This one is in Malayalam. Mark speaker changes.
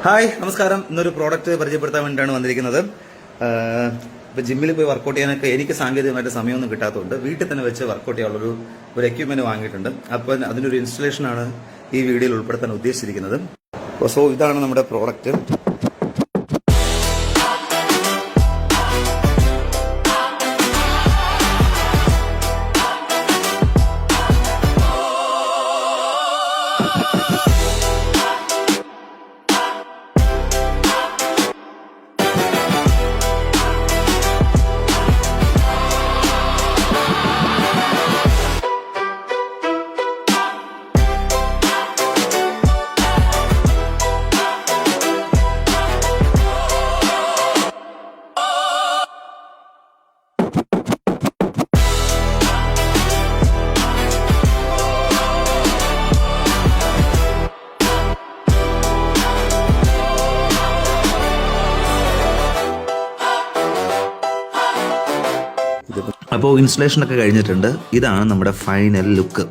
Speaker 1: ഹായ്, നമസ്കാരം. ഇന്നൊരു പ്രോഡക്റ്റ് പരിചയപ്പെടുത്താൻ വേണ്ടിയിട്ടാണ് വന്നിരിക്കുന്നത്. ഇപ്പോൾ ജിമ്മിൽ പോയി വർക്കൗട്ട് ചെയ്യാനൊക്കെ എനിക്ക് സാങ്കേതികമായിട്ട് സമയമൊന്നും കിട്ടാത്തതുകൊണ്ട് വീട്ടിൽ തന്നെ വെച്ച് വർക്കൗട്ട് ചെയ്യാനുള്ളൊരു എക്യുപ്മെന്റ് വാങ്ങിയിട്ടുണ്ട്. അപ്പോൾ അതിനൊരു ഇൻസ്റ്റലേഷനാണ് ഈ വീഡിയോയിൽ ഉൾപ്പെടുത്താൻ ഉദ്ദേശിച്ചിരിക്കുന്നത്. സോ ഇതാണ് നമ്മുടെ പ്രോഡക്റ്റ്. അപ്പോൾ ഇൻസ്റ്റലേഷനൊക്കെ കഴിഞ്ഞിട്ടുണ്ട്. ഇതാണ് നമ്മുടെ ഫൈനൽ ലുക്ക്.